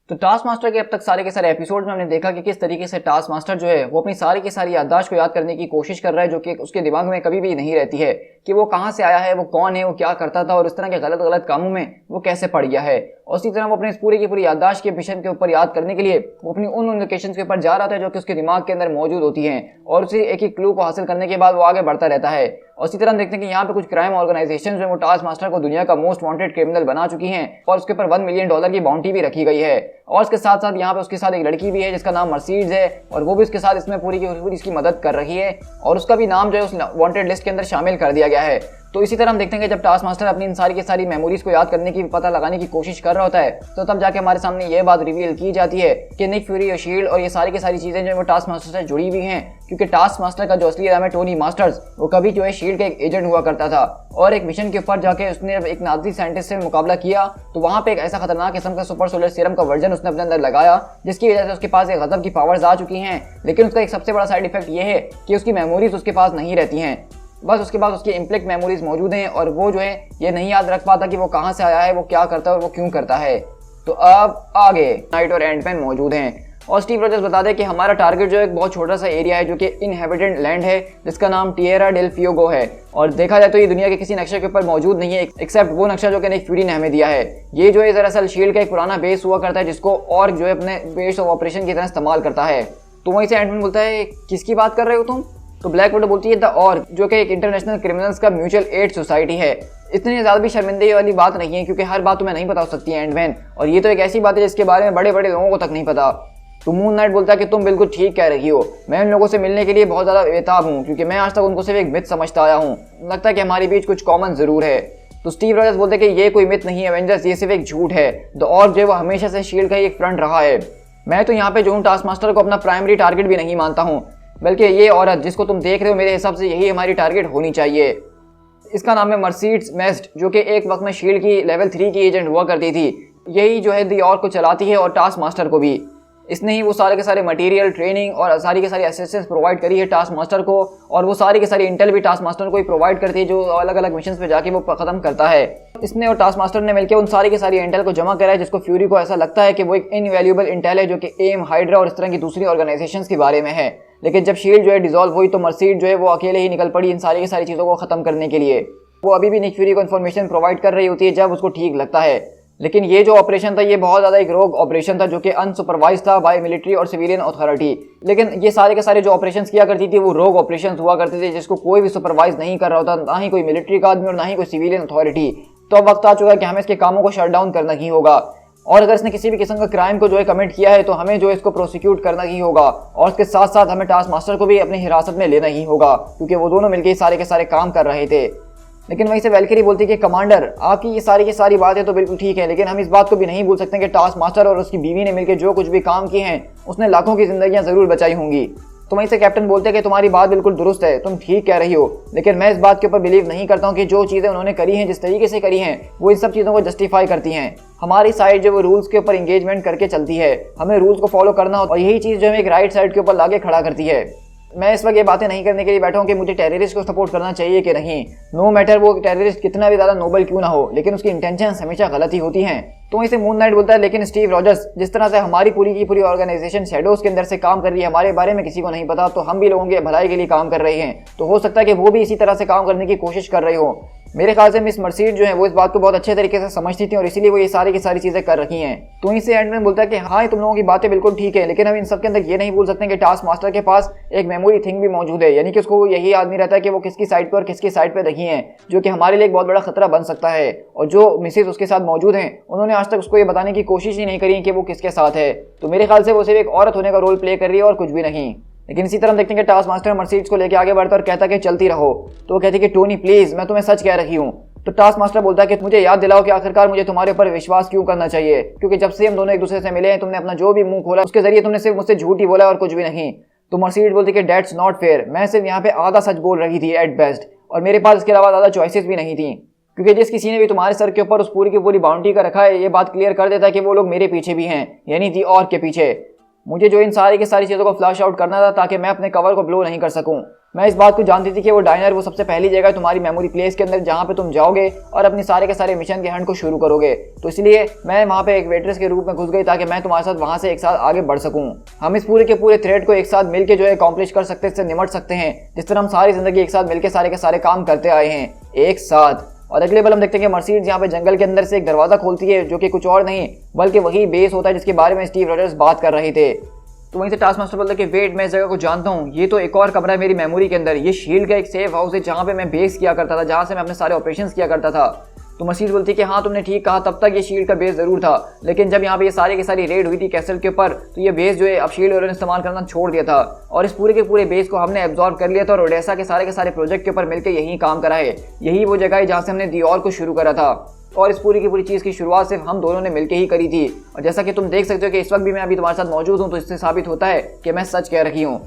तो task master के अब तक सारे के सारे एपिसोड में हमने देखा कि किस तरीके से टास्क मास्टर जो है वो अपनी सारी की सारी याददाश्त को याद करने की कोशिश कर रहा है, जो कि उसके दिमाग में कभी भी नहीं रहती है कि वो कहाँ से आया है, वो कौन है, वो क्या करता था और इस तरह के गलत गलत कामों में वो कैसे पड़ गया है। और इसी तरह वो अपने इस पूरी की पूरी याददाश्त के मिशन के ऊपर याद करने के लिए वो अपनी उन लोकेशन के ऊपर जा रहा था जो कि उसके दिमाग के अंदर मौजूद होती हैं, और उसे एक ही क्लू को हासिल करने के बाद वो आगे बढ़ता रहता है। और इसी तरह हम देखते हैं कि यहाँ पे कुछ क्राइम ऑर्गेनाइजेशन जो वो टास्क मास्टर को दुनिया का मोस्ट वांटेड क्रिमिनल बना चुकी हैं और उसके ऊपर $1 मिलियन की बाउंटी भी रखी गई है। और इसके साथ साथ यहाँ पे उसके साथ एक लड़की भी है जिसका नाम मर्सीडीज है, और वो भी उसके साथ इसमें पूरी की पूरी इसकी मदद कर रही है, और उसका भी नाम जो है उस वांटेड लिस्ट के अंदर शामिल कर दिया गया है। तो इसी तरह हम देखते हैं कि जब टास्क मास्टर अपनी इन सारी की सारी मेमोरीज को याद करने की पता लगाने की कोशिश कर रहा होता है, तो तब जाके हमारे सामने ये बात रिवील की जाती है कि निक फ्यूरी और शील्ड और ये सारी की सारी चीजें जो वो टास्क मास्टर से जुड़ी हुई हैं, क्योंकि टास्क मास्टर का जो असली नाम है टोनी मास्टर्स, वो कभी जो है शील्ड का एक एजेंट हुआ करता था। और एक मिशन के ऊपर जाके उसने एक नाजी साइंटिस्ट से मुकाबला किया, तो वहां पे एक ऐसा खतरनाक किस्म का सुपर सोलर सीरम का वर्जन उसने अपने अंदर लगाया, जिसकी वजह से उसके पास एक गजब की पावर्स आ चुकी हैं। लेकिन उसका एक सबसे बड़ा साइड इफेक्ट ये है कि उसकी मेमोरीज उसके पास नहीं रहती हैं, बस उसके पास उसकी इम्प्लिक्ट मेमोरीज मौजूद हैं, और वो जो है ये नहीं याद रख पाता कि वो कहाँ से आया है, वो क्या करता है और वो क्यों करता है। तो अब आगे नाइट और एंटमैन मौजूद हैं, और स्टीव रॉजर्स बता दें कि हमारा टारगेट जो है एक बहुत छोटा सा एरिया है जो कि इनहेबिटेड लैंड है, जिसका नाम टिएरा डेल फ्यूगो है। और देखा जाए तो ये दुनिया के किसी नक्शे के ऊपर मौजूद नहीं है एक्सेप्ट वो नक्शा जो कि निक फ्यूरी ने हमें दिया है। ये जो है दरअसल शील्ड का एक पुराना बेस हुआ करता है, जिसको और जो है अपने बेस ऑफ ऑपरेशन की तरह इस्तेमाल करता है। तो वहीं से एंटमैन बोलता है किसकी बात कर रहे हो तुम? तो ब्लैक विडो बोलती है द और, जो कि एक इंटरनेशनल क्रिमिनल्स का म्यूचुअल एड सोसाइटी है। इतनी ज़्यादा भी शर्मिंदगी वाली बात नहीं है, क्योंकि हर बात तुम्हें नहीं बता हो सकती है एंटमैन, और ये तो एक ऐसी बात है जिसके बारे में बड़े बड़े लोगों को तक नहीं पता। तो मून नाइट बोलता है कि तुम बिल्कुल ठीक कह रही हो, मैं उन लोगों से मिलने के लिए बहुत ज़्यादा बेताब हूँ, क्योंकि मैं आज तक उनको सिर्फ एक मिथ समझता आया हूँ। लगता है कि हमारे बीच कुछ कॉमन ज़रूर है। तो स्टीव रॉजर्स बोलते हैं कि ये कोई मिथ नहीं है एवेंजर्स, ये सिर्फ एक झूठ है। द और जो है वो हमेशा से शील्ड का एक फ्रंट रहा है। मैं तो यहाँ पे जो हूँ टास्क मास्टर को अपना प्राइमरी टारगेट भी नहीं मानता हूँ, बल्कि ये औरत जिसको तुम देख रहे हो मेरे हिसाब से यही हमारी टारगेट होनी चाहिए। इसका नाम है मर्सीडीज मेस्ट, जो कि एक वक्त में शील्ड की लेवल 3 की एजेंट हुआ करती थी। यही जो है दी और को चलाती है और टास्क मास्टर को भी। इसने ही वो सारे के सारे मटेरियल, ट्रेनिंग और सारी के सारी असिस्टेंस प्रोवाइड करी है टास्क मास्टर को, और वो सारी के सारी इंटेल भी टास्क मास्टर को ही प्रोवाइड करती है, जो अलग अलग मिशंस पे जाके वो खत्म करता है। इसने और टास्क मास्टर ने मिलकर उन सारी के सारी इंटेल को जमा करा है, जिसको फ्यूरी को ऐसा लगता है कि वो एक इनवैल्यूएबल इंटेल है, जो कि एम, हाइड्रा और इस तरह की दूसरी ऑर्गेनाइजेशंस के बारे में है। लेकिन जब शील्ड जो है डिसॉल्व हुई, तो मर्सीड जो है वो अकेले ही निकल पड़ी इन सारी की सारी चीज़ों को खत्म करने के लिए। वो अभी भी निक फ्यूरी को इन्फॉर्मेशन प्रोवाइड कर रही होती है जब उसको ठीक लगता है। लेकिन ये जो ऑपरेशन था ये बहुत ज़्यादा एक रोग ऑपरेशन था, जो कि अनसुपरवाइज था बाय मिलिट्री और सिविलियन अथॉरिटी। लेकिन ये सारे के सारे जो ऑपरेशंस किया करती थी वो रोग ऑपरेशंस हुआ करते थे, जिसको कोई भी सुपरवाइज नहीं कर रहा होता, ना ही कोई मिलिट्री का आदमी और ना ही कोई सिविलियन अथॉरिटी। तो अब वक्त आ चुका है कि हमें इसके कामों को शट डाउन करना ही होगा, और अगर इसने किसी भी किस्म का क्राइम को जो है कमिट किया है तो हमें जो है इसको प्रोसिक्यूट करना ही होगा, और इसके साथ साथ हमें टास्क मास्टर को भी अपनी हिरासत में लेना ही होगा, क्योंकि वो दोनों मिलकर सारे के सारे काम कर रहे थे। लेकिन वहीं से वैल्किरी बोलती है कि कमांडर आपकी ये सारी की सारी बातें तो बिल्कुल ठीक है, लेकिन हम इस बात को भी नहीं भूल सकते कि टास्क मास्टर और उसकी बीवी ने मिलकर जो कुछ भी काम किए हैं उसने लाखों की जिंदगियां जरूर बचाई होंगी। तो वहीं से कैप्टन बोलते हैं कि तुम्हारी बात बिल्कुल दुरुस्त है, तुम ठीक कह रही हो, लेकिन मैं इस बात के ऊपर बिलीव नहीं करता हूँ कि जो चीज़ें उन्होंने करी हैं, जिस तरीके से करी हैं, वो इन सब चीज़ों को जस्टिफाई करती हैं। हमारी साइड जो वो रूल्स के ऊपर इंगेजमेंट करके चलती है, हमें रूल्स को फॉलो करना होता है, और यही चीज़ जो हमें एक राइट साइड के ऊपर लाके खड़ा करती है। मैं इस वक्त ये बातें नहीं करने के लिए बैठा हूँ कि मुझे टेररिस्ट को सपोर्ट करना चाहिए कि नहीं, नो मैटर वो टेररिस्ट कितना भी ज़्यादा नोबल क्यों ना हो, लेकिन उसकी इंटेंशंस हमेशा गलत ही होती हैं। तो इसे मून नाइट बोलता है लेकिन स्टीव रॉजर्स, जिस तरह से हमारी पूरी की पूरी ऑर्गेनाइजेशन शैडोज के अंदर से काम कर रही है, हमारे बारे में किसी को नहीं पता, तो हम भी लोगों की भलाई के लिए काम कर रहे हैं, तो हो सकता है कि वो भी इसी तरह से काम करने की कोशिश कर रही हो। मेरे ख्याल से मिस मर्सीड जो है वो इस बात को बहुत अच्छे तरीके से समझती थी, और इसीलिए वो ये सारी की सारी चीज़ें कर रखी हैं। तो इसे एंडमैन बोलता है कि हाँ तुम लोगों की बातें बिल्कुल ठीक है, लेकिन हम इन सब के अंदर ये नहीं भूल सकते कि टास्क मास्टर के पास एक मेमोरी थिंग भी मौजूद है, यानी कि उसको यही आदमी रहता है कि वो किसकी साइड पर और किसकी साइड पर रही है, जो कि हमारे लिए एक बहुत बड़ा खतरा बन सकता है। और जो मिसेज उसके साथ मौजूद हैं उन्होंने आज तक उसको ये बताने की कोशिश ही नहीं करी कि वो किसके साथ है। तो मेरे ख्याल से वो सिर्फ एक औरत होने का रोल प्ले कर रही है और कुछ भी नहीं। लेकिन इसी तरह हम देखते हैं कि टास्क मास्टर मर्सीडीज को लेकर आगे बढ़ता और कहता है कि चलती रहो। तो वो कहती है कि टोनी प्लीज मैं तुम्हें सच कह रही हूँ। तो टास्क मास्टर बोलता है कि मुझे याद दिलाओ कि आखिरकार मुझे तुम्हारे ऊपर विश्वास क्यों करना चाहिए, क्योंकि जब से हम दोनों एक दूसरे से मिले हैं तुमने अपना जो भी मुंह खोला उसके जरिए तुमने सिर्फ मुझसे झूठ ही बोला और कुछ भी नहीं। तो मर्सीडीज बोलती है कि डेट्स नॉट फेयर, मैं सिर्फ यहाँ पे आधा सच बोल रही थी एट बेस्ट, और मेरे पास इसके अलावा ज़्यादा चॉइसेस भी नहीं थी, क्योंकि जिस किसी ने भी तुम्हारे सर के ऊपर उस पूरी की पूरी बाउंड्री का रखा है ये बात क्लियर कर देता है कि वो लोग मेरे पीछे भी हैं, यानी दी और के पीछे। मुझे जो इन सारी की सारी चीज़ों को फ्लैश आउट करना था ताकि मैं अपने कवर को ब्लो नहीं कर सकूं। मैं इस बात को जानती थी कि वो डाइनर वो सबसे पहली जगह है तुम्हारी मेमोरी प्लेस के अंदर जहाँ पे तुम जाओगे और अपनी सारे के सारे मिशन के हंट को शुरू करोगे। तो इसलिए मैं वहाँ पे एक वेट्रेस के रूप में घुस गई ताकि मैं तुम्हारे साथ वहाँ से एक साथ आगे बढ़ सकूँ। हम इस पूरे के पूरे थ्रेड को एक साथ मिलकर जो है अकॉम्प्लिश कर सकते हैं, इससे निमट सकते हैं, जिस तरह हम सारी जिंदगी एक साथ मिलकर सारे के सारे काम करते आए हैं एक साथ। और अगले पल हम देखते हैं कि मर्सिडीज यहाँ पे जंगल के अंदर से एक दरवाजा खोलती है जो कि कुछ और नहीं बल्कि वही बेस होता है जिसके बारे में स्टीव रॉजर्स बात कर रहे थे। तो वहीं से टास्क मास्टर बोलता है कि वेट, मैं इस जगह को जानता हूँ, ये तो एक और कमरा है मेरी मेमोरी के अंदर, ये शील्ड का एक सेफ हाउस है जहाँ पे मैं बेस किया करता था, जहाँ से मैं अपने सारे ऑपरेशंस किया करता था। तो मर्सिडीज बोलती है कि हाँ तुमने ठीक कहा, तब तक ये शील्ड का बेस जरूर था, लेकिन जब यहाँ पे ये सारी की सारी रेड हुई थी कैसल के ऊपर तो ये बेस जो है अब शील्ड और इस्तेमाल करना छोड़ दिया था और इस पूरे के पूरे बेस को हमने एब्जॉर्ब कर लिया था और ओडेसा के सारे प्रोजेक्ट के ऊपर मिलकर यही काम करा है। यही वो जगह है जहाँ से हमने दी और को शुरू करा था और इस पूरी की पूरी चीज़ की शुरुआत सिर्फ हम दोनों ने मिलकर ही करी थी। और जैसा कि तुम देख सकते हो कि इस वक्त भी मैं अभी तुम्हारे साथ मौजूद हूँ, तो इससे साबित होता है कि मैं सच कह रही हूँ।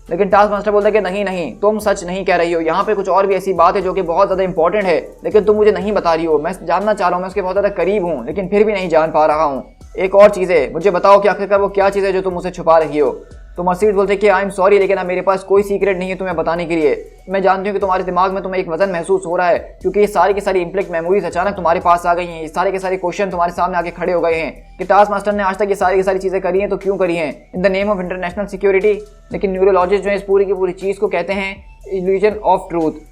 लेकिन टास्क मास्टर बोलता है कि नहीं नहीं, तुम सच नहीं कह रही हो, यहाँ पे कुछ और भी ऐसी बात है जो कि बहुत ज़्यादा इंपॉर्टेंट है, लेकिन तुम मुझे नहीं बता रही हो। मैं जानना चाह रहा हूँ, मैं उसके बहुत ज़्यादा करीब हूँ, लेकिन फिर भी नहीं जान पा रहा हूँ। एक और चीज़ है, मुझे बताओ कि आखिरकार वो क्या चीज़ है जो तुम मुझसे छुपा रही हो। तो मर्सिडीज बोलते कि आई एम सॉरी, लेकिन अब मेरे पास कोई सीक्रेट नहीं है तुम्हें बताने के लिए। मैं जानती हूँ कि तुम्हारे दिमाग में तुम्हें एक वजन महसूस हो रहा है क्योंकि ये सारी की सारी इम्प्लेक्ट मेमोरीज अचानक तुम्हारे पास आ गई हैं। ये सारे के सारे क्वेश्चन तुम्हारे सामने आके खड़े हो गए हैं कि टास्क मास्टर ने आज तक ये सारी की सारी चीज़ें करी हैं तो क्यों करी हैं, in the name of international security. लेकिन न्यूरोलॉजिस्ट जो है इस पूरी की पूरी चीज़ को कहते हैं इल्यूजन ऑफ ट्रूथ,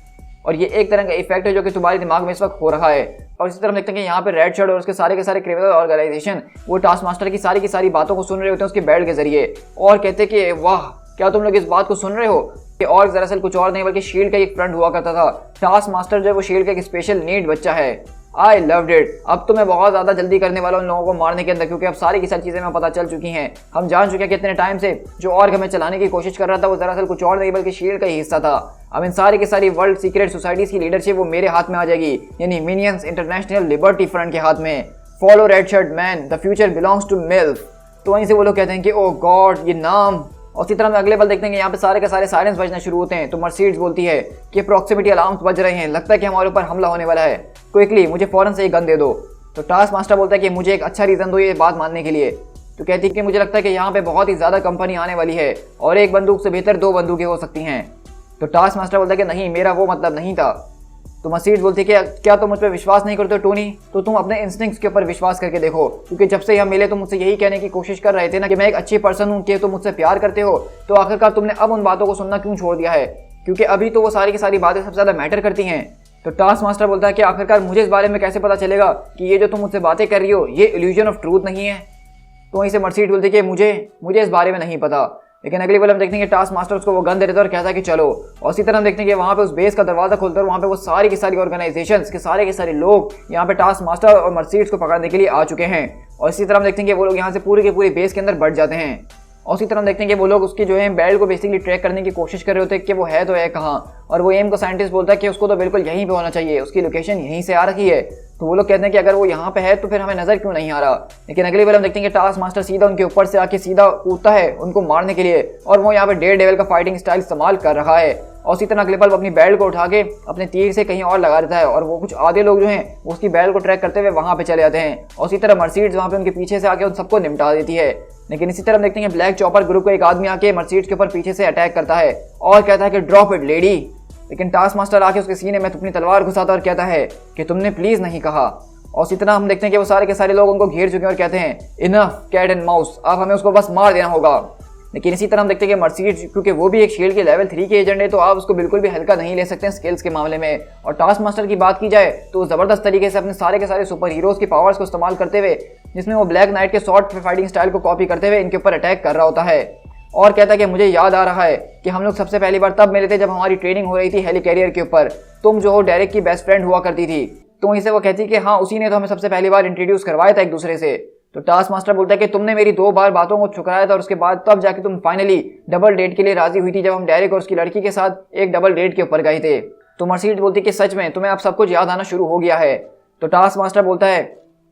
और ये एक तरह का इफेक्ट है जो कि तुम्हारे दिमाग में इस वक्त हो रहा है। और इसी तरह देखते हैं कि यहाँ पे रेड शर्ट और उसके सारे के सारे क्रिमिनल ऑर्गेनाइजेशन वो टास्क मास्टर की सारी बातों को सुन रहे होते हैं उसके बेड के जरिए और कहते हैं कि वाह, क्या तुम लोग इस बात को सुन रहे हो कि और दरअसल कुछ और नहीं बल्कि शील्ड का एक फ्रेंड हुआ करता था। टास्क मास्टर जो है वो शील्ड का एक स्पेशल नीड बच्चा है। I loved it. अब तो मैं बहुत ज़्यादा जल्दी करने वाला हूँ उन लोगों को मारने के अंदर, क्योंकि अब सारी की सारी चीज़ें हमें पता चल चुकी हैं। हम जान चुके हैं कि इतने टाइम से जो ऑर्ग हमें चलाने की कोशिश कर रहा था वो दरअसल कुछ और नहीं बल्कि शील्ड का ही हिस्सा था। अब इन सारी की सारी वर्ल्ड सीक्रेट सोसाइटीज़ की लीडरशिप वो मेरे हाथ में आ जाएगी, यानी मिनियंस इंटरनेशनल लिबर्टी फ्रंट के हाथ में। Follow red shirt man, the future belongs to मिल्फ। तो वहीं से वो लोग कहते हैं कि ओ गॉड, ये नाम। और इसी तरह हम अगले पल देखते हैं कि यहाँ पे सारे के सारे साइरेंस बजना शुरू होते हैं। तो मर्सिडीज बोलती है कि प्रॉक्सिमिटी अलार्म्स बज रहे हैं, लगता है कि हमारे ऊपर हमला होने वाला है, क्विकली मुझे फौरन से एक गन दे दो। तो टास्क मास्टर बोलता है कि मुझे एक अच्छा रीज़न दो ये बात मानने के लिए। तो कहती है कि मुझे लगता है कि यहाँ पे बहुत ही ज़्यादा कंपनी आने वाली है और एक बंदूक से बेहतर 2 बंदूकें हो सकती हैं। तो टास्क मास्टर बोलता है कि नहीं, मेरा वो मतलब नहीं था। तो मर्सिडीज बोलती है कि क्या तुम मुझ पर विश्वास नहीं करते हो टोनी, तो तुम अपने इंस्टिंक्ट्स के ऊपर विश्वास करके देखो, क्योंकि जब से हम मिले तुम मुझसे यही कहने की कोशिश कर रहे थे ना कि मैं एक अच्छी पर्सन हूँ, कि तुम मुझसे प्यार करते हो, तो आखिरकार तुमने अब उन बातों को सुनना क्यों छोड़ दिया है, क्योंकि अभी तो वो सारी की सारी बातें सबसे ज़्यादा मैटर करती हैं। तो टास्क मास्टर बोलता है कि आखिरकार मुझे इस बारे में कैसे पता चलेगा कि ये जो तुम मुझसे बातें कर रही हो ये इल्यूजन ऑफ ट्रूथ नहीं है। तो वहीं से मर्सिडीज बोलती है कि मुझे इस बारे में नहीं पता। लेकिन अगली बार हम देखते हैं कि टास्क मास्टर उसको वो गन दे देता है और कहता है कि चलो। और इसी तरह हम देखते हैं कि वहाँ पे उस बेस का दरवाजा खोलता है और वहाँ पे वो सारी की सारी ऑर्गेनाइजेशंस के सारे लोग यहाँ पे टास्क मास्टर और मर्सिडीज को पकड़ने के लिए आ चुके हैं। और इसी तरह हम देखते हैं कि वो लोग यहाँ से पूरे के पूरे बेस के अंदर बढ़ जाते हैं। और उसी तरह हम देखते हैं कि वो लोग उसकी जो है बेल्ट को बेसिकली ट्रैक करने की कोशिश कर रहे होते हैं कि वो है तो है कहाँ। और वो एम को साइंटिस्ट बोलता है कि उसको तो बिल्कुल यहीं पे होना चाहिए, उसकी लोकेशन यहीं से आ रही है। तो वो लोग कहते हैं कि अगर वो यहाँ पे है तो फिर हमें नजर क्यों नहीं आ रहा। लेकिन अगली बार हम देखते हैं कि टास्क मास्टर सीधा उनके ऊपर से आके सीधा कूदता है उनको मारने के लिए, और वो यहाँ पे डेयर डेविल का फाइटिंग स्टाइल इस्तेमाल कर रहा है। और उसी तरह अगले पल अपनी बेल्ट को उठा के अपने तीर से कहीं और लगा देता है और वो कुछ आधे लोग जो हैं उसकी बेल्ट को ट्रैक करते हुए वहाँ पे चले जाते हैं। और उसी तरह मर्सिडीज वहाँ पे उनके पीछे से आके उन सबको निपटा देती है। लेकिन इसी तरह हम देखते हैं ब्लैक चॉपर ग्रुप का एक आदमी आके मर्सिडीज के ऊपर पीछे से अटैक करता है और कहता है कि ड्रॉप इट लेडी। लेकिन टास्क मास्टर आके उसके सीने में अपनी तलवार घुसाता और कहता है कि तुमने प्लीज नहीं कहा। और इसी तरह हम देखते हैं कि वो सारे के सारे लोग उनको घेर चुके हैं और कहते हैं इनफ कैट एंड माउस, अब हमें उसको बस मार देना होगा। लेकिन इसी तरह हम देखते हैं कि मर्सिडीज क्योंकि वो भी एक शील्ड के लेवल 3 के एजेंट है तो आप उसको बिल्कुल भी हल्का नहीं ले सकते हैं स्किल्स के मामले में। और टास्क मास्टर की बात की जाए तो ज़बरदस्त तरीके से अपने सारे के सारे सुपर हीरोज़ की पावर्स को इस्तेमाल करते हुए, जिसमें वो ब्लैक नाइट के शॉर्ट फाइटिंग स्टाइल को कॉपी करते हुए इनके ऊपर अटैक कर रहा होता है। और कहता है कि मुझे याद आ रहा है कि हम लोग सबसे पहली बार तब मिले थे जब हमारी ट्रेनिंग हो रही थी हेलिकैरियर के ऊपर, तुम जो हो डेरेक की बेस्ट फ्रेंड हुआ करती थी। तो वहीं से वो कहती कि हाँ उसी ने तो हमें सबसे पहली बार इंट्रोड्यूस करवाया था एक दूसरे से। तो टास्क मास्टर बोलता है कि तुमने मेरी 2 बार बातों को ठुकराया था और उसके बाद तब जाके तुम फाइनली डबल डेट के लिए राजी हुई थी जब हम डेरेक और उसकी लड़की के साथ एक डबल डेट के ऊपर गए थे। तो मर्सिडीज बोलती कि सच में तुम्हें अब सब कुछ याद आना शुरू हो गया है। तो टास्क मास्टर बोलता है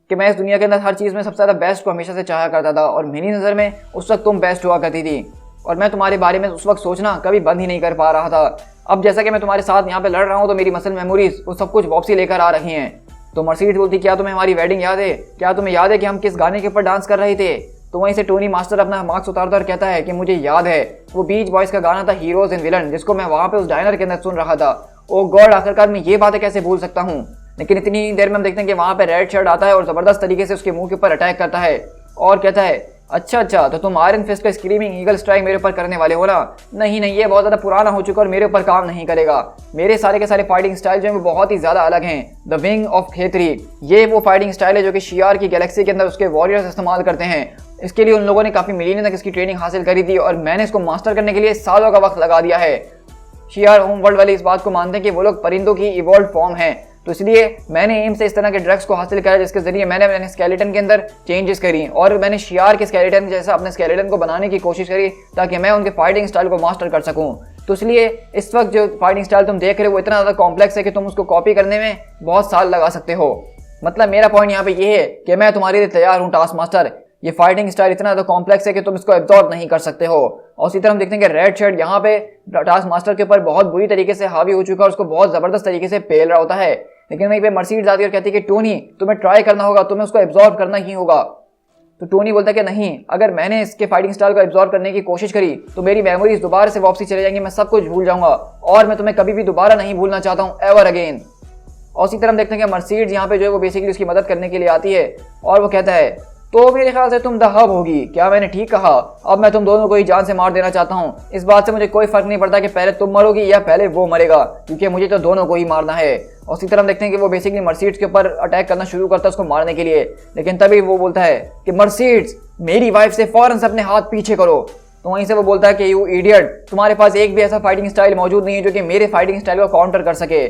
कि मैं इस दुनिया के अंदर हर चीज़ में सबसे ज़्यादा बेस्ट को हमेशा से चाहा करता था और मेरी नज़र में उस वक्त तुम बेस्ट हुआ करती थी और मैं तुम्हारे बारे में उस वक्त सोचना कभी बंद ही नहीं कर पा रहा था। अब जैसा कि मैं तुम्हारे साथ यहाँ पे लड़ रहा हूँ तो मेरी मसल मेमोरीज वो सब कुछ वापसी लेकर आ रही हैं। तो मर्सिडीज बोलती क्या तुम्हें हमारी वेडिंग याद है, क्या तुम्हें याद है कि हम किस गाने के ऊपर डांस कर रहे थे। तो वहीं से टोनी मास्टर अपना मार्क्स उतारता और कहता है कि मुझे याद है वो बीच बॉयज का गाना था हीरोज एंड विलन, जिसको मैं वहां पे उस डायनर के अंदर सुन रहा था। ओ गॉड, आखिरकार मैं ये बातें कैसे भूल सकता हूँ। लेकिन इतनी देर में हम देखते हैं कि वहां पे रेड शर्ट आता है और जबरदस्त तरीके से उसके मुंह के ऊपर अटैक करता है और कहता है अच्छा तो तुम आयरन फिस्ट का स्क्रीमिंग ईगल स्ट्राइक मेरे ऊपर करने वाले हो ना। नहीं, ये बहुत ज़्यादा पुराना हो चुका और मेरे ऊपर काम नहीं करेगा। मेरे सारे के सारे फाइटिंग स्टाइल जो है वो बहुत ही ज़्यादा अलग हैं। द विंग ऑफ खेतरी, ये वो फाइटिंग स्टाइल है जो कि शियार की गैलेक्सी के अंदर उसके वॉरियर्स इस्तेमाल करते हैं। इसके लिए उन लोगों ने काफ़ी महीने तक इसकी ट्रेनिंग हासिल करी थी और मैंने इसको मास्टर करने के लिए सालों का वक्त लगा दिया है। शियार होम वर्ल्ड वाले इस बात को मानते हैं कि वो लोग परिंदों की इवॉल्व फॉर्म है, तो इसलिए मैंने एम से इस तरह के ड्रग्स को हासिल करा जिसके जरिए मैंने अपने स्केलेटन के अंदर चेंजेस करी और मैंने शियार के स्केलेटन जैसा अपने स्केलेटन को बनाने की कोशिश करी ताकि मैं उनके फाइटिंग स्टाइल को मास्टर कर सकूं। तो इसलिए इस वक्त जो फाइटिंग स्टाइल तुम देख रहे हो वो इतना ज़्यादा कॉम्प्लेक्स है कि तुम उसको कॉपी करने में बहुत साल लगा सकते हो। मतलब मेरा पॉइंट यहाँ पे ये है कि मैं तुम्हारे लिए तैयार हूँ टास्क मास्टर। ये फाइटिंग स्टाइल इतना ज़्यादा कॉम्प्लेक्स है कि तुम इसको एब्जॉर्ब नहीं कर सकते हो। और इसी तरह हम देखते हैं कि रेड शर्ट यहाँ पे टास्क मास्टर के ऊपर बहुत बुरी तरीके से हावी हो चुका है और उसको बहुत ज़बरदस्त तरीके से पेल रहा होता है। लेकिन वहीं पे मर्सीडीज आती है और कहती है कि टोनी तुम्हें ट्राई करना होगा, तुम्हें उसको एब्जॉर्ब करना ही होगा। तो टोनी बोलता है कि नहीं, अगर मैंने इसके फाइटिंग स्टाइल को एब्जॉर्ब करने की कोशिश करी तो मेरी मेमोरीज दोबारा से वापसी चले जाएंगी, मैं सब कुछ भूल जाऊंगा और मैं तुम्हें कभी भी दोबारा नहीं भूलना चाहता हूँ, एवर अगेन। और इसी तरह हम देखते हैं कि मर्सीडीज यहाँ पे जो है वो बेसिकली उसकी मदद करने के लिए आती है और वो कहता है तो मेरे ख्याल से तुम द हब होगी, क्या मैंने ठीक कहा? अब मैं तुम दोनों को ही जान से मार देना चाहता हूँ। इस बात से मुझे कोई फर्क नहीं पड़ता कि पहले तुम मरोगी या पहले वो मरेगा, क्योंकि मुझे तो दोनों को ही मारना है। और इसी तरह हम देखते हैं कि वो बेसिकली मर्सीडीज के ऊपर अटैक करना शुरू करता है उसको मारने के लिए। लेकिन तभी वो बोलता है कि मर्सीडीज मेरी वाइफ से फौरन से अपने हाथ पीछे करो। तो वहीं से वो बोलता है कि यू इडियट, तुम्हारे पास एक भी ऐसा फाइटिंग स्टाइल मौजूद नहीं है जो कि मेरे फाइटिंग स्टाइल को काउंटर कर सके।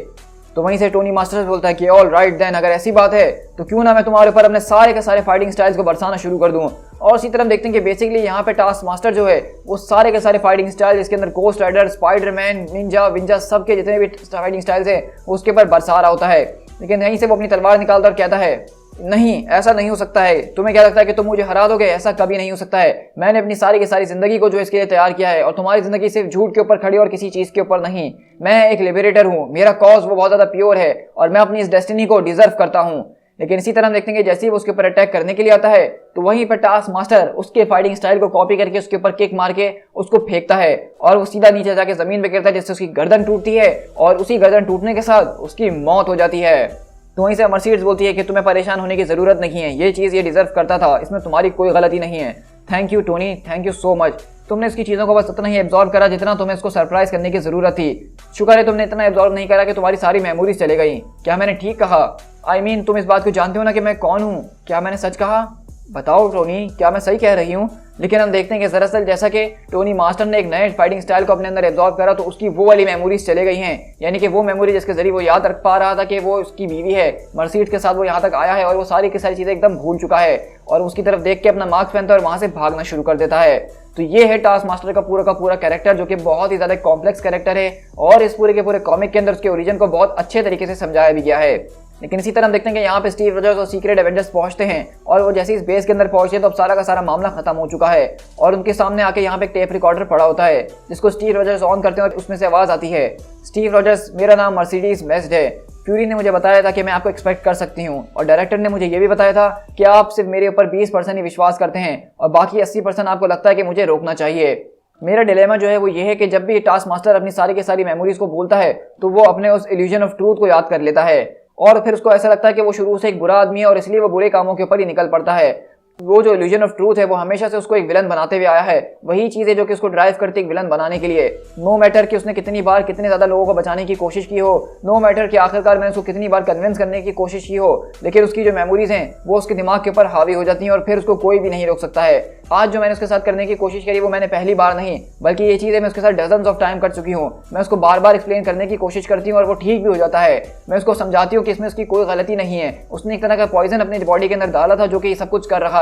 तो वहीं से टोनी मास्टर बोलता है कि ऑल राइट देन, अगर ऐसी बात है तो क्यों ना मैं तुम्हारे ऊपर अपने सारे के सारे फाइटिंग स्टाइल्स को बरसाना शुरू कर दूं। और इसी तरह देखते हैं कि बेसिकली यहाँ पे टास्क मास्टर जो है वो सारे के सारे फाइटिंग स्टाइल जिसके अंदर गोस्ट राइडर, स्पाइडरमैन, निंजा विंजा सब के जितने भी फाइटिंग स्टाइल्स है उसके ऊपर बरसा रहा होता है। लेकिन यहीं से वो अपनी तलवार निकालता और कहता है नहीं, ऐसा नहीं हो सकता है। तुम्हें क्या लगता है कि तुम मुझे हरा दोगे? ऐसा कभी नहीं हो सकता है। मैंने अपनी सारी की सारी जिंदगी को जो इसके लिए तैयार किया है और तुम्हारी जिंदगी सिर्फ झूठ के ऊपर खड़ी और किसी चीज के ऊपर नहीं। मैं एक लिबरेटर हूँ, मेरा कॉज वो बहुत ज्यादा प्योर है और मैं अपनी इस डेस्टिनी को डिजर्व करता हूँ। लेकिन इसी तरह हम देखते हैं कि जैसे ही वो उसके ऊपर अटैक करने के लिए आता है तो वहीं पर टास्क मास्टर उसके फाइटिंग स्टाइल को कॉपी करके उसके ऊपर किक मार के उसको फेंकता है और वो सीधा नीचे जाके जमीन पे गिरता है, जिससे उसकी गर्दन टूटती है और उसी गर्दन टूटने के साथ उसकी मौत हो जाती है। तो वहीं से मर्सीडीज बोलती है कि तुम्हें परेशान होने की जरूरत नहीं है, ये चीज़ ये डिजर्व करता था, इसमें तुम्हारी कोई गलती नहीं है। Thank you Tony, thank you so much. तुमने इसकी चीज़ों को बस उतना ही एब्जॉर्ब करा जितना तुम्हें इसको सरप्राइज करने की जरूरत थी। शुक्र है तुमने इतना एब्जॉर्ब नहीं करा कि तुम्हारी सारी मेमोरीज चले गई। क्या मैंने ठीक कहा? आई मीन तुम इस बात को जानते हो ना कि मैं कौन हूँ? क्या मैंने सच कहा? बताओ टोनी, क्या मैं सही कह रही हूँ? लेकिन हम देखते हैं कि दरअसल जैसा कि टोनी मास्टर ने एक नए फाइटिंग स्टाइल को अपने अंदर एब्जॉर्ब करा तो उसकी वो वाली मेमोरीज चले गई हैं, यानी कि वो मेमोरी जिसके जरिए वो याद रख पा रहा था कि वो उसकी बीवी है, मर्सीडीज के साथ वो यहाँ तक आया है और वो सारी की सारी चीज़ें एकदम भूल चुका है और उसकी तरफ देख के अपना मार्क्स पहनता है और वहाँ से भागना शुरू कर देता है। तो ये है टास्क मास्टर का पूरा कैरेक्टर जो कि बहुत ही ज़्यादा कॉम्प्लेक्स कैरेक्टर है और इस पूरे के पूरे कॉमिक के अंदर उसके ओरिजिन को बहुत अच्छे तरीके से समझाया भी गया है। लेकिन इसी तरह हम देखते हैं कि यहाँ पे स्टीव रॉजर्स और सीक्रेट एवेंजर्स पहुंचते हैं और वो जैसे इस बेस के अंदर पहुंचे तो अब सारा का सारा मामला खत्म हो चुका है और उनके सामने आके यहाँ पे एक टेप रिकॉर्डर पड़ा होता है जिसको स्टीव रॉजर्स ऑन करते हैं और उसमें से आवाज़ आती है, स्टीव रॉजर्स मेरा नाम मर्सीडीज बेंज है, फ्यूरी ने मुझे बताया था कि मैं आपको एक्सपेक्ट कर सकती हूँ और डायरेक्टर ने मुझे ये भी बताया था कि आप सिर्फ मेरे ऊपर 20% ही विश्वास करते हैं और बाकी 80% आपको लगता है कि मुझे रोकना चाहिए। मेरा डिलेमा जो है वो ये है कि जब भी टास्क मास्टर अपनी सारी की सारी मेमोरीज को भूलता है तो वो अपने उस इल्यूजन ऑफ ट्रूथ को याद कर लेता है और फिर उसको ऐसा लगता है कि वो शुरू से एक बुरा आदमी है और इसलिए वो बुरे कामों के ऊपर ही निकल पड़ता है। वो जो इल्यूजन ऑफ ट्रूथ है वो हमेशा से उसको एक विलन बनाते हुए आया है, वही चीज़ है जो कि उसको ड्राइव करती है एक विलन बनाने के लिए। नो मैटर कि उसने कितनी बार कितने ज़्यादा लोगों को बचाने की कोशिश की हो, नो मैटर कि आखिरकार मैंने उसको कितनी बार कन्विंस करने की कोशिश की हो, लेकिन उसकी जो मेमोरीज हैं वो उसके दिमाग के ऊपर हावी हो जाती हैं और फिर उसको कोई भी नहीं रोक सकता है। आज जो मैंने उसके साथ करने की कोशिश करी वो मैंने पहली बार नहीं बल्कि ये चीज़ें मैं उसके साथ डजन्स ऑफ टाइम कर चुकी हूँ। मैं उसको बार बार एक्सप्लेन करने की कोशिश करती हूँ और वो ठीक भी हो जाता है। मैं उसको समझाती हूँ कि इसमें उसकी कोई गलती नहीं है, उसने एक तरह का पॉइजन अपनी बॉडी के अंदर डाला था जो कि सब कुछ कर रहा है।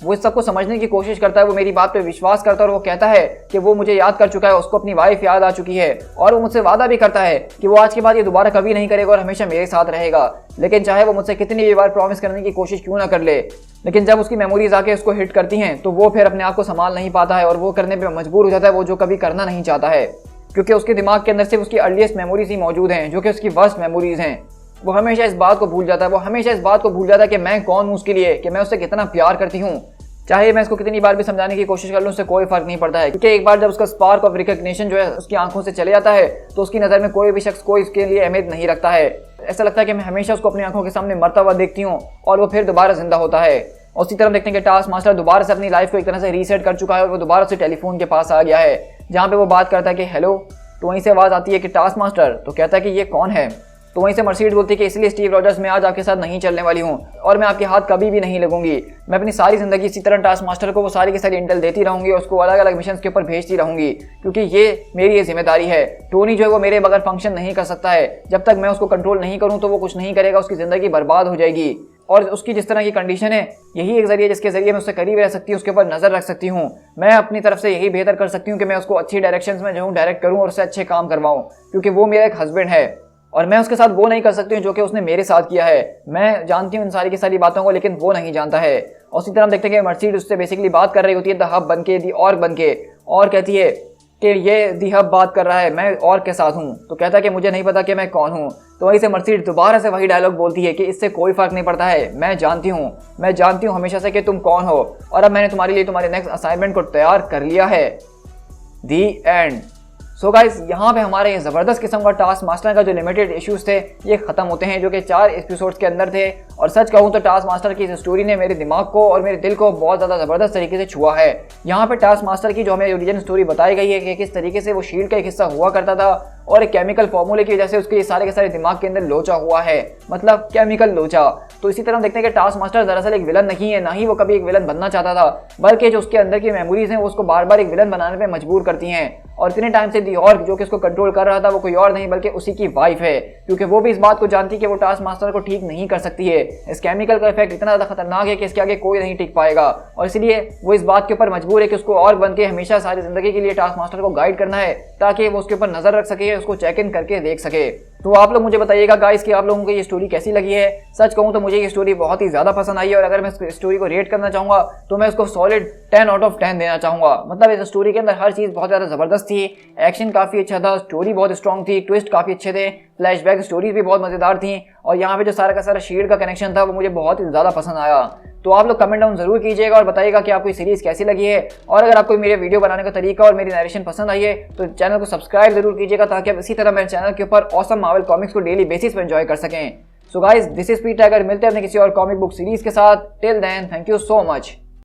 वो इस सबको समझने की कोशिश करता है, वो मेरी बात पे विश्वास करता है और वो कहता है कि वो मुझे याद कर चुका है, उसको अपनी वाइफ याद आ चुकी है और वो मुझसे वादा भी करता है कि वो आज के बाद ये दोबारा कभी नहीं करेगा और हमेशा मेरे साथ रहेगा। लेकिन चाहे वो मुझसे कितनी भी बार प्रॉमिस करने की कोशिश क्यों ना कर ले, लेकिन जब उसकी मेमोरीज आके उसको हिट करती हैं तो वो फिर अपने आप को संभाल नहीं पाता है और वो करने पर मजबूर हो जाता है वो जो कभी करना नहीं चाहता है, क्योंकि उसके दिमाग के अंदर सिर्फ उसकी अर्लीस्ट मेमोरीज ही मौजूद हैं जो कि उसकी वर्स्ट मेमोरीज हैं। वो हमेशा इस बात को भूल जाता है, वो हमेशा इस बात को भूल जाता है कि मैं कौन हूँ उसके लिए, कि मैं उससे कितना प्यार करती हूँ। चाहे मैं इसको कितनी बार भी समझाने की कोशिश कर लूँ उससे कोई फर्क नहीं पड़ता है, क्योंकि एक बार जब उसका स्पार्क ऑफ रिकग्निशन जो है उसकी आंखों से चले जाता है तो उसकी नज़र में कोई भी शख्स कोई इसके लिए अहमियत नहीं रखता है। ऐसा लगता है कि मैं हमेशा उसको अपनी आंखों के सामने मरता हुआ देखती हूँ और वो फिर दोबारा जिंदा होता है। उसी तरह देखते हैं कि टास्क मास्टर दोबारा से अपनी लाइफ को एक तरह से रीसेट कर चुका है और वो दोबारा से टेलीफोन के पास आ गया है, जहाँ पे वो बात करता है कि हेलो। तो वहीं से आवाज़ आती है कि टास्क मास्टर। तो कहता है कि ये कौन है। तो वहीं से मर्सिडीज बोलती है कि इसलिए स्टीव रॉजर्स मैं आज आपके साथ नहीं चलने वाली हूँ और मैं आपके हाथ कभी भी नहीं लगूंगी। मैं अपनी सारी ज़िंदगी इसी तरह टास्क मास्टर को वो सारी की सारी इंटेल देती रहूंगी और उसको अलग अलग मिशन के ऊपर भेजती रहूंगी, क्योंकि ये मेरी ये जिम्मेदारी है। टोनी जो है वो मेरे बगैर फंक्शन नहीं कर सकता है। जब तक मैं उसको कंट्रोल नहीं करूँ तो वो कुछ नहीं करेगा, उसकी ज़िंदगी बर्बाद हो जाएगी। और उसकी जिस तरह की कंडीशन है यही एक जरिए जिसके जरिए मैं उससे करीब रह सकती हूँ, उसके ऊपर नज़र रख सकती हूँ। मैं अपनी तरफ से यही बेहतर कर सकती हूँ कि मैं उसको अच्छी डायरेक्शंस में जो हूँ डायरेक्ट करूँ और उससे अच्छे काम करवाऊँ, क्योंकि वो मेरा एक हस्बैंड है और मैं उसके साथ वो नहीं कर सकती हूँ जो कि उसने मेरे साथ किया है। मैं जानती हूँ इन सारी की सारी बातों को, लेकिन वो नहीं जानता है। और उसी तरह हम देखते हैं कि मर्सिडीज उससे बेसिकली बात कर रही होती है द हब बन के, दी ऑर्ग बन के, और कहती है कि ये दी हब बात कर रहा है, मैं ऑर्ग के साथ हूँ। तो कहता है कि मुझे नहीं पता कि मैं कौन हूँ। तो वहीं से मर्सिडीज दोबारा से वही डायलॉग बोलती है कि इससे कोई फर्क नहीं पड़ता है, मैं जानती हूँ हमेशा से कि तुम कौन हो और अब मैंने तुम्हारे लिए तुम्हारे नेक्स्ट असाइनमेंट को तैयार कर लिया है। दी एंड। सो गाइस, यहाँ पे हमारे ज़बरदस्त किस्म का टास्क मास्टर का जो लिमिटेड इश्यूज थे ये ख़त्म होते हैं, जो कि 4 एपिसोड्स के अंदर थे। और सच कहूँ तो टास्क मास्टर की इस स्टोरी ने मेरे दिमाग को और मेरे दिल को बहुत ज़्यादा ज़बरदस्त तरीके से छुआ है। यहाँ पे टास्क मास्टर की जो हमें ओरिजिनल स्टोरी बताई गई है कि किस तरीके से वो शील्ड का एक हिस्सा हुआ करता था और एक केमिकल फॉर्मूले की वजह से उसके सारे के सारे दिमाग के अंदर लोचा हुआ है, मतलब केमिकल लोचा। तो इसी तरह देखते हैं कि टास्क मास्टर दरअसल एक विलन नहीं है, ना ही वो कभी एक विलन बनना चाहता था, बल्कि जो उसके अंदर की मेमोरीज हैं वो उसको बार बार एक विलन बनाने पे मजबूर करती हैं। और इतने टाइम से दी ऑर्ग जो कि उसको कंट्रोल कर रहा था वो कोई और नहीं बल्कि उसी की वाइफ है, क्योंकि वो भी इस बात को जानती है कि वो टास्क मास्टर को ठीक नहीं कर सकती है। इस केमिकल का इफेक्ट इतना ज़्यादा खतरनाक है कि इसके आगे कोई नहीं टिक पाएगा और इसलिए वो इस बात के ऊपर मजबूर है कि उसको ऑर्ग बन के हमेशा सारी जिंदगी के लिए टास्क मास्टर को गाइड करना है, ताकि वो उसके ऊपर नजर रख सके, उसको चेक इन करके देख सके। तो आप लोग मुझे बताइएगा गाइस कि आप लोगों को ये स्टोरी कैसी लगी है। सच कहूँ तो मुझे ये स्टोरी बहुत ही ज़्यादा पसंद आई है और अगर मैं इस स्टोरी को रेट करना चाहूँगा तो मैं इसको सॉलिड 10 आउट ऑफ 10 देना चाहूँगा। मतलब इस स्टोरी के अंदर हर चीज़ बहुत ज़्यादा ज़बरदस्त थी, एक्शन काफ़ी अच्छा था, स्टोरी बहुत स्ट्रॉन्ग थी, ट्विस्ट काफ़ी अच्छे थे, फ्लैशबैक स्टोरीज भी बहुत मज़ेदार थी और यहाँ पे जो सारा का सारा शील्ड का कनेक्शन था वो मुझे बहुत ही ज़्यादा पसंद आया। तो आप लोग कमेंट डाउन जरूर कीजिएगा और बताइएगा कि आपको सीरीज़ कैसी लगी है। और अगर आपको मेरे वीडियो बनाने का तरीका और मेरी नरेशन पसंद आई है तो चैनल को सब्सक्राइब जरूर कीजिएगा, ताकि आप इसी तरह मेरे चैनल के ऊपर ऑसम मार्वल कॉमिक्स को डेली बेसिस पर एंजॉय कर सकें। सो गाइस, दिस इज पीट टाइगर। मिलते हैं अपने किसी और कॉमिक बुक सीरीज के साथ। Till then, thank you so much.